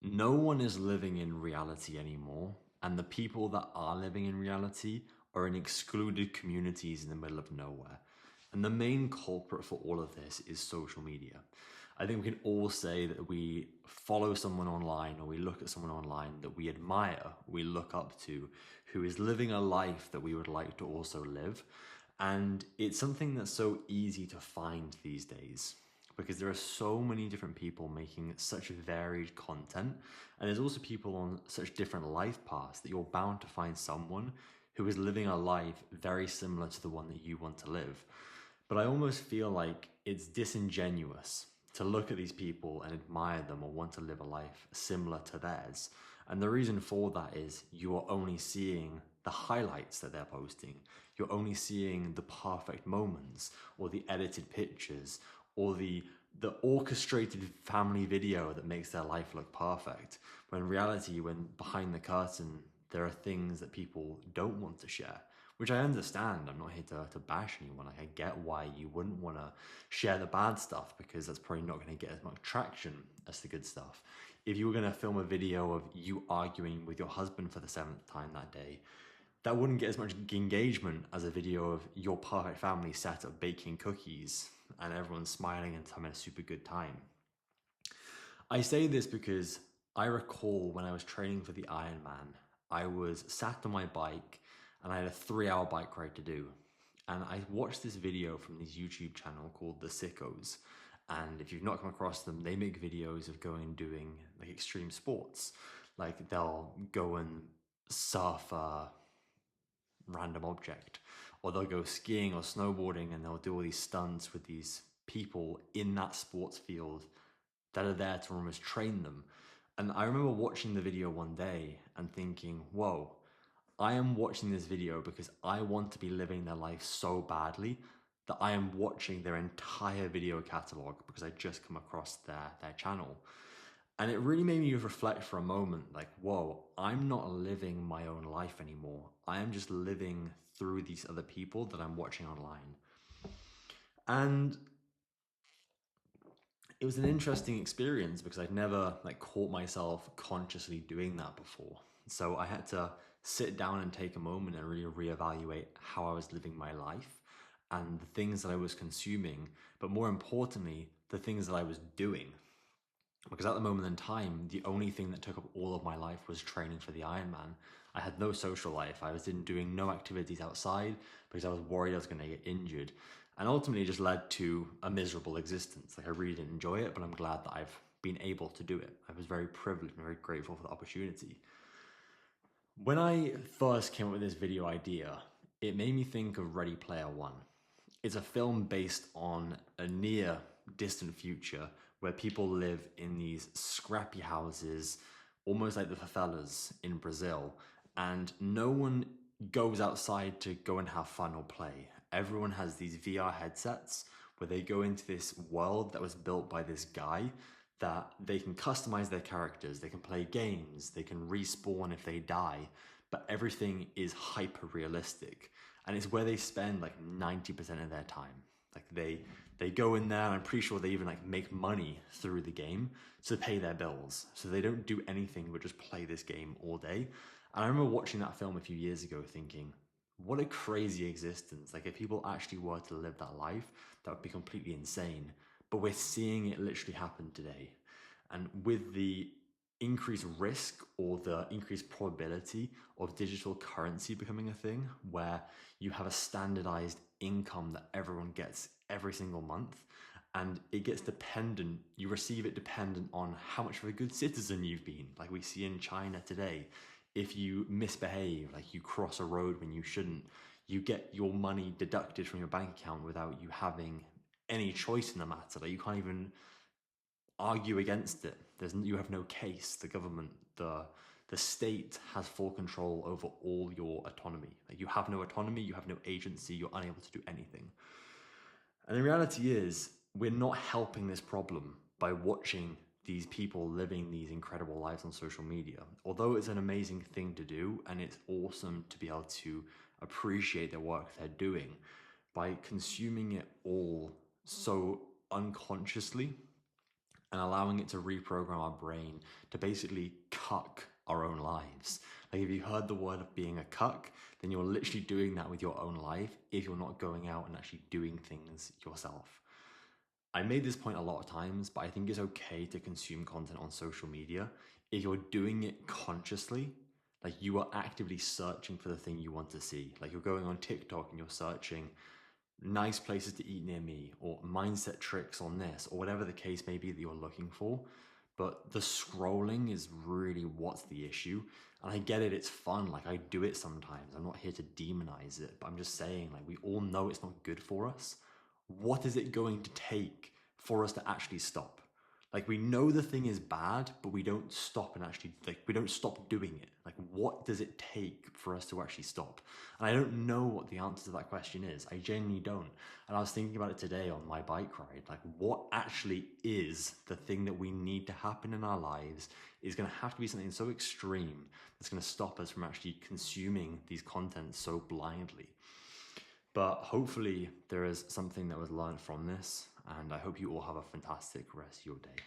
No one is living in reality anymore, and the people that are living in reality are in excluded communities in the middle of nowhere. And the main culprit for all of this is social media. I think we can all say that we follow someone online or we look at someone online that we admire, we look up to, who is living a life that we would like to also live. And it's something that's so easy to find these days because there are so many different people making such varied content. And there's also people on such different life paths that you're bound to find someone who is living a life very similar to the one that you want to live. But I almost feel like it's disingenuous to look at these people and admire them or want to live a life similar to theirs. And the reason for that is you are only seeing the highlights that they're posting. You're only seeing the perfect moments or the edited pictures or the orchestrated family video that makes their life look perfect. When in reality, when behind the curtain, there are things that people don't want to share, which I understand. I'm not here to bash anyone. Like, I get why you wouldn't want to share the bad stuff because that's probably not going to get as much traction as the good stuff. If you were going to film a video of you arguing with your husband for the seventh time that day, that wouldn't get as much engagement as a video of your perfect family sat up baking cookies and everyone's smiling and having a super good time. I say this because I recall when I was training for the Ironman, I was sat on my bike and I had a 3 hour bike ride to do. And I watched this video from this YouTube channel called The Sickos. And if you've not come across them, they make videos of going and doing like extreme sports. Like they'll go and surf a random object, or they'll go skiing or snowboarding and they'll do all these stunts with these people in that sports field that are there to almost train them. And I remember watching the video one day and thinking, whoa, I am watching this video because I want to be living their life so badly that I am watching their entire video catalog because I just come across their channel. And it really made me reflect for a moment like, whoa, I'm not living my own life anymore. I am just living through these other people that I'm watching online. And it was an interesting experience because I'd never like caught myself consciously doing that before. So I had to sit down and take a moment and really reevaluate how I was living my life and the things that I was consuming, but more importantly, the things that I was doing. Because at the moment in time, the only thing that took up all of my life was training for the Ironman. I had no social life. I was doing no activities outside because I was worried I was going to get injured. And ultimately, it just led to a miserable existence. Like, I really didn't enjoy it, but I'm glad that I've been able to do it. I was very privileged and very grateful for the opportunity. When I first came up with this video idea, it made me think of Ready Player One. It's a film based on a near distant future where people live in these scrappy houses, almost like the favelas in Brazil, and no one goes outside to go and have fun or play. Everyone has these VR headsets where they go into this world that was built by this guy that they can customize their characters, they can play games, they can respawn if they die, but everything is hyper realistic. And it's where they spend like 90% of their time. Like they go in there and I'm pretty sure they even like make money through the game to pay their bills. So they don't do anything but just play this game all day. And I remember watching that film a few years ago thinking, what a crazy existence. Like if people actually were to live that life, that would be completely insane. But we're seeing it literally happen today. And with the increased risk or the increased probability of digital currency becoming a thing where you have a standardized income that everyone gets every single month and it gets dependent, you receive it dependent on how much of a good citizen you've been, like we see in China today. If you misbehave, like you cross a road when you shouldn't, you get your money deducted from your bank account without you having any choice in the matter. Like you can't even argue against it. You have no case. The government, the state has full control over all your autonomy. Like you have no autonomy, you have no agency, you're unable to do anything. And the reality is, we're not helping this problem by watching these people living these incredible lives on social media. Although it's an amazing thing to do and it's awesome to be able to appreciate the work they're doing, by consuming it all so unconsciously, and allowing it to reprogram our brain to basically cuck our own lives. Like if you heard the word of being a cuck, then you're literally doing that with your own life if you're not going out and actually doing things yourself. I made this point a lot of times, but I think it's okay to consume content on social media if you're doing it consciously. Like you are actively searching for the thing you want to see. Like you're going on TikTok and you're searching nice places to eat near me, or mindset tricks on this, or whatever the case may be that you're looking for. But the scrolling is really what's the issue. And I get it, it's fun. Like I do it sometimes. I'm not here to demonize it, but I'm just saying, like, we all know it's not good for us. What is it going to take for us to actually stop? Like we know the thing is bad, but we don't stop and actually, like, we don't stop doing it. Like what does it take for us to actually stop? And I don't know what the answer to that question is. I genuinely don't. And I was thinking about it today on my bike ride. Like what actually is the thing that we need to happen in our lives is going to have to be something so extreme that's going to stop us from actually consuming these contents so blindly. But hopefully there is something that was learned from this, and I hope you all have a fantastic rest of your day.